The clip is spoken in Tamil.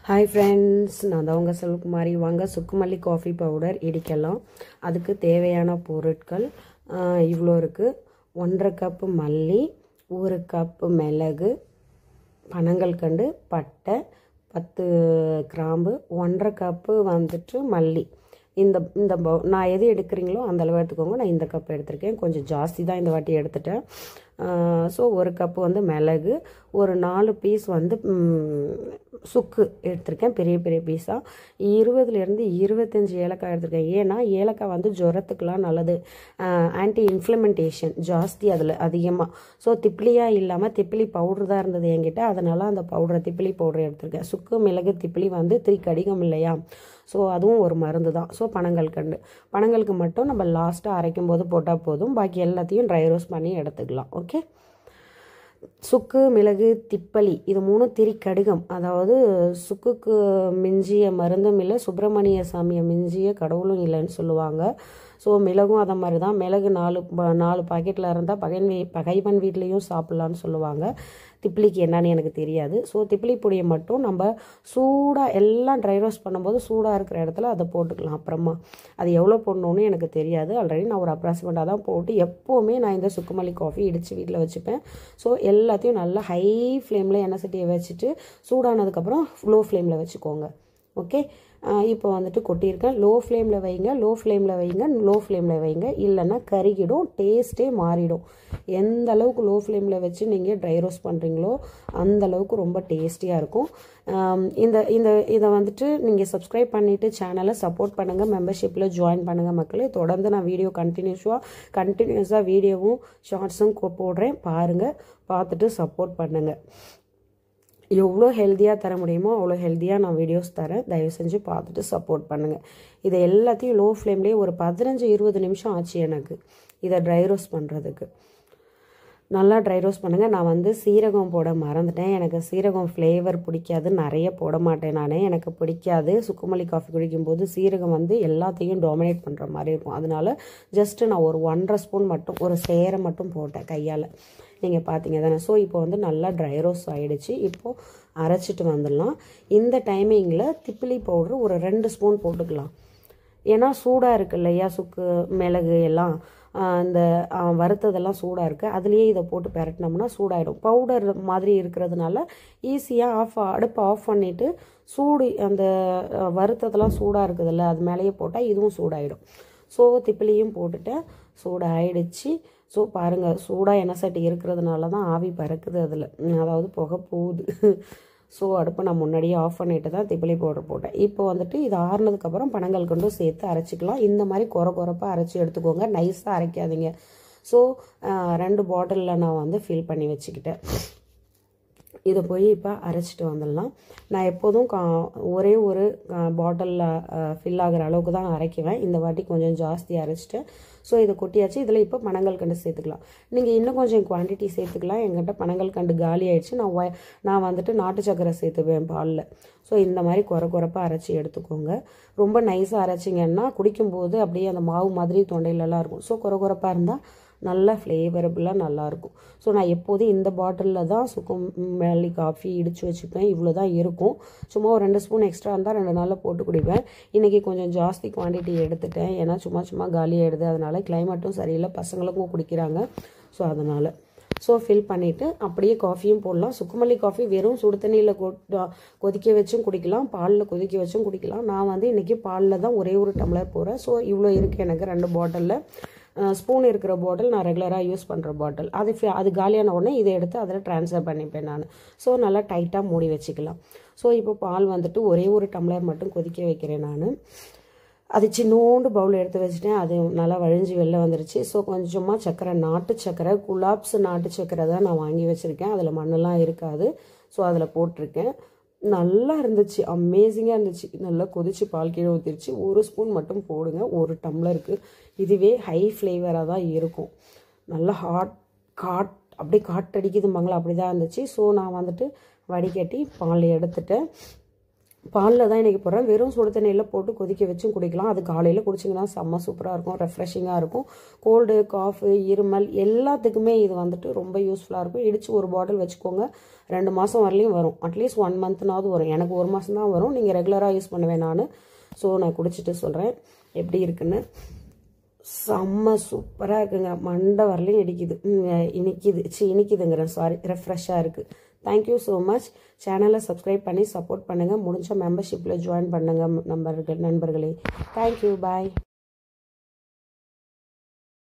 Hi friends, நான் தான் உங்க செல்வகுமாரி. வாங்க சுக்குமல்லி காஃபி பவுடர் இடிக்கலாம். அதுக்கு தேவையான பொருட்கள் இவ்வளோ இருக்கு. 1.5 கப் மல்லி, 1 கப் மிளகு, பனங்கல்கண்டு, பட்டை, 10 கிராம்பு, 1.5 கப் வந்துட்டு மல்லி. இந்த நான் எது எடுக்கிறீங்களோ அந்த அளவு எடுத்துக்கோங்க. நான் இந்த கப் எடுத்திருக்கேன். கொஞ்சம் ஜாஸ்தி தான் இந்த வாட்டி எடுத்துட்டேன். ஸோ 1 கப் வந்து மிளகு, ஒரு 4 பீஸ் வந்து சுக்கு எடுத்திருக்கேன், பெரிய பெரிய பீஸாக. 20லேருந்து 25 ஏலக்காய் எடுத்திருக்கேன். ஏன்னா ஏலக்காய் வந்து ஜுரத்துக்கெலாம் நல்லது. ஆன்டி இன்ஃப்ளமெண்டேஷன் ஜாஸ்தி அதில் அதிகமாக. ஸோ திப்பிலியாக இல்லாமல் திப்பிலி பவுட்ரு தான் இருந்தது என்கிட்ட, அதனால் அந்த பவுடரை திப்பிலி பவுடர் எடுத்திருக்கேன். சுக்கு மிளகு திப்பிலி வந்து 3 கடிகம் இல்லையா, ஸோ அதுவும் ஒரு மருந்து தான். ஸோ பனங்கல்க்கு மட்டும் நம்ம லாஸ்ட்டாக அரைக்கும் போது போட்டால் போதும். பாக்கி எல்லாத்தையும் ட்ரை ரோஸ்ட் பண்ணி எடுத்துக்கலாம். ஓகே, சுக்கு மிளகு திப்பலி இது 3 3 கடிகம். அதாவது சுக்குக்கு மிஞ்சிய மருந்தும் இல்லை, சுப்பிரமணிய சாமியை மிஞ்சிய கடவுளும் இல்லைன்னு சொல்லுவாங்க. ஸோ மிளகும் அதை மாதிரி தான். மிளகு 4 பாக்கெட்டில் இருந்தால் பகைவன் வீட்லேயும் சாப்பிட்லான்னு சொல்லுவாங்க. திப்பிலிக்கு என்னன்னு எனக்கு தெரியாது. ஸோ திப்பிலி பொடியை மட்டும் நம்ம சூடாக எல்லாம் ட்ரை ரோஸ்ட் பண்ணும்போது சூடாக இருக்கிற இடத்துல அதை போட்டுக்கலாம். அப்புறமா அது எவ்வளோ போடணுன்னு எனக்கு தெரியாது. ஆல்ரெடி நான் ஒரு அப்ராக்சிமேட்டாக தான் போட்டு எப்போவுமே நான் இந்த சுக்குமல்லி காஃபி இடித்து வீட்டில் வச்சுப்பேன். ஸோ எல்லாத்தையும் நல்லா ஹை ஃப்ளேமில் எண்ணெய் சட்டியை வச்சுட்டு சூடானதுக்கப்புறம் லோ ஃப்ளேமில் வச்சுக்கோங்க. ஓகே, இப்போ வந்துட்டு கொட்டியிருக்கேன். லோ ஃப்ளேமில் வைங்க, இல்லைன்னா கருகிடும், டேஸ்ட்டே மாறிடும். எந்த அளவுக்கு லோ ஃப்ளேமில் வச்சு நீங்கள் ட்ரை ரோஸ்ட் பண்ணுறீங்களோ அந்த அளவுக்கு ரொம்ப டேஸ்டியாக இருக்கும். இதை வந்துட்டு நீங்கள் சப்ஸ்கிரைப் பண்ணிவிட்டு சேனலை சப்போர்ட் பண்ணுங்கள், மெம்பர்ஷிப்பில் ஜாயின் பண்ணுங்கள் மக்களே. தொடர்ந்து நான் வீடியோ கண்டினியூஸாக வீடியோவும் ஷார்ட்ஸும் போடுறேன், பாருங்கள், பார்த்துட்டு சப்போர்ட் பண்ணுங்கள். எவ்வளோ ஹெல்த்தியாக தர முடியுமோ அவ்வளோ ஹெல்த்தியாக நான் வீடியோஸ் தரேன். தயவு செஞ்சு பார்த்துட்டு சப்போர்ட் பண்ணுங்கள். இதை எல்லாத்தையும் லோ ஃப்ளேம்லேயே ஒரு 15-20 நிமிஷம் ஆச்சு எனக்கு இதை ட்ரை ரோஸ்ட் பண்ணுறதுக்கு. நல்லா ட்ரை ரோஸ்ட் பண்ணுங்கள். நான் வந்து சீரகம் போட மறந்துட்டேன். எனக்கு சீரகம் ஃப்ளேவர் பிடிக்காது, நிறைய போட மாட்டேன் நான். எனக்கு பிடிக்காது. சுக்குமல்லி காஃபி குடிக்கும்போது சீரகம் வந்து எல்லாத்தையும் டாமினேட் பண்ணுற மாதிரி இருக்கும். அதனால ஜஸ்ட்டு நான் ஒரு 1.5 ஸ்பூன் மட்டும், ஒரு சேரை மட்டும் போட்டேன் கையால். நீங்கள் பார்த்தீங்க தானே. ஸோ இப்போ வந்து நல்லா ட்ரை ரோஸ்ட் ஆகிடுச்சு. இப்போது அரைச்சிட்டு வந்துடலாம். இந்த டைமிங்கில் திப்பிலி பவுட்ரு ஒரு 2 ஸ்பூன் போட்டுக்கலாம். ஏன்னா சூடாக இருக்குது இல்லையா, சுக்கு மிளகு எல்லாம் இந்த வறுத்ததெல்லாம் சூடாக இருக்குது. அதுலேயே இதை போட்டு பெரட்டினோம்னா சூடாகிடும். பவுடர் மாதிரி இருக்கிறதுனால ஈஸியாக அடுப்பை ஆஃப் பண்ணிவிட்டு அந்த வறுத்ததெல்லாம் சூடாக இருக்குதுல்ல, அது மேலேயே போட்டால் இதுவும் சூடாகிடும். ஸோ திப்பிலியும் போட்டுட்டேன், சூடாகிடுச்சு. ஸோ பாருங்கள், சூடாக எண்ணெய் சட்டி இருக்கிறதுனால தான் ஆவி பறக்குது அதில், அதாவது புகை போகுது. ஸோ அடுப்பை நான் முன்னாடியே ஆஃப் பண்ணிட்டு தான் திப்பிலி பவுடர் போட்டேன். இப்போ வந்துட்டு இது ஆறுனதுக்கப்புறம் பனங்கல்கண்டும் சேர்த்து அரைச்சிக்கலாம். இந்த மாதிரி குறப்பாக அரைச்சி எடுத்துக்கோங்க, நைஸாக அரைக்காதீங்க. ஸோ 2 பாட்டிலில் நான் வந்து ஃபில் பண்ணி வச்சுக்கிட்டேன். இதை போய் இப்போ அரைச்சிட்டு வந்துடலாம். நான் எப்போதும் ஒரே ஒரு பாட்டிலில் ஃபில் ஆகிற அளவுக்கு தான் அரைக்குவேன். இந்த வாட்டி கொஞ்சம் ஜாஸ்தி அரைச்சிட்டேன். ஸோ இதை கொட்டியாச்சு. இதில் இப்போ பனங்கல்கண்டு சேர்த்துக்கலாம். நீங்கள் இன்னும் கொஞ்சம் குவான்டிட்டி சேர்த்துக்கலாம். என்கிட்ட பனங்கல்கண்டு காலி ஆகிடுச்சு. நான் வந்துட்டு நாட்டு சக்கரை சேர்த்துவேன் பாலில். ஸோ இந்த மாதிரி குறப்பாக அரைச்சி எடுத்துக்கோங்க. ரொம்ப நைஸாக அரைச்சிங்கன்னா குடிக்கும்போது அப்படியே அந்த மாவு மாதிரி தொண்டையிலலாம் இருக்கும். ஸோ குறப்பாக இருந்தால் நல்லா ஃப்ளேவரபுளாக நல்லாயிருக்கும். ஸோ நான் எப்போதும் இந்த பாட்டிலில் தான் சுக்குமல்லி காஃபி இடித்து வச்சுப்பேன். இவ்வளோ தான் இருக்கும். சும்மா ஒரு 2 ஸ்பூன் எக்ஸ்ட்ரா இருந்தால் 2 நாளில் போட்டு குடிப்பேன். இன்றைக்கி கொஞ்சம் ஜாஸ்தி குவான்டிட்டி எடுத்துட்டேன். ஏன்னா சும்மா காலி ஆகிடுது. அதனால் கிளைமேட்டும் சரியில்லை, பசங்களுக்கும் குடிக்கிறாங்க. ஸோ அதனால் ஃபில் பண்ணிவிட்டு அப்படியே காஃபியும் போடலாம். சுக்குமல்லி காஃபி வெறும் சுடு தண்ணியில் கொதிக்க வச்சும் குடிக்கலாம், பாலில் கொதிக்க வச்சும் குடிக்கலாம். நான் வந்து இன்றைக்கி பாலில் தான் ஒரே ஒரு டம்ளர் போகிறேன். ஸோ இவ்வளோ இருக்குது எனக்கு 2 பாட்டிலில். ஸ்பூன் இருக்கிற பாட்டில் நான் ரெகுலராக யூஸ் பண்ணுற பாட்டில். அது காலியான உடனே இதை எடுத்து அதில் ட்ரான்ஸ்ஃபர் பண்ணிப்பேன் நான். ஸோ நல்லா டைட்டாக மூடி வச்சுக்கலாம். ஸோ இப்போ பால் வந்துட்டு ஒரே ஒரு டம்ளர் மட்டும் கொதிக்க வைக்கிறேன் நான். அது சின்னோண்டு பவுல் எடுத்து வச்சுட்டேன். அது நல்லா வழிஞ்சு வெளில வந்துருச்சு. ஸோ கொஞ்சமாக சர்க்கரை, நாட்டு சர்க்கரை, குலாப்ஸ் நாட்டு சர்க்கரை தான் நான் வாங்கி வச்சுருக்கேன். அதில் மண்ணெல்லாம் இருக்காது. ஸோ அதில் போட்டிருக்கேன். நல்லா இருந்துச்சு, அமேசிங்காக இருந்துச்சு. நல்லா கொதிச்சு பால் கீழே ஊற்றிருச்சு. 1 ஸ்பூன் மட்டும் போடுங்க ஒரு டம்ளருக்கு. இதுவே ஹை ஃப்ளேவராக தான் இருக்கும். நல்லா அப்படியே காட்டடிக்குதும்பாங்களா, அப்படி தான் இருந்துச்சு. ஸோ நான் வந்துட்டு வடிகட்டி பால் எடுத்துட்டேன். பாலில் தான் இன்றைக்கி போடுறேன். வெறும் சுடு தண்ணியில் போட்டு கொதிக்க வச்சும் குடிக்கலாம். அது காலையில் குடிச்சிங்கன்னா செம்ம சூப்பராக இருக்கும், ரெஃப்ரெஷிங்காக இருக்கும். கோல்டு, காஃபு, இருமல் எல்லாத்துக்குமே இது வந்துட்டு ரொம்ப யூஸ்ஃபுல்லாக இருக்கும். இடித்து ஒரு பாட்டில் வச்சுக்கோங்க, 2 மாதம் வரலையும் வரும். அட்லீஸ்ட் 1 மந்த்னாவது வரும். எனக்கு 1 மாதம் தான் வரும். நீங்கள் ரெகுலராக யூஸ் பண்ணுவேன் நான். ஸோ நான் குடிச்சிட்டு சொல்கிறேன் எப்படி இருக்குன்னு. செம்ம சூப்பராக இருக்குங்க. மண்டை வரலையும் இனிக்குதுங்கிறேன், சாரி, ரெஃப்ரெஷ்ஷாக இருக்குது. Thank you so much. சேனலை சப்ஸ்கிரைப் பண்ணி சப்போர்ட் பண்ணுங்கள். முடிஞ்ச மெம்பர்ஷிப்பில் ஜாயின் பண்ணுங்கள் நண்பர்களே. தேங்க்யூ, பாய்.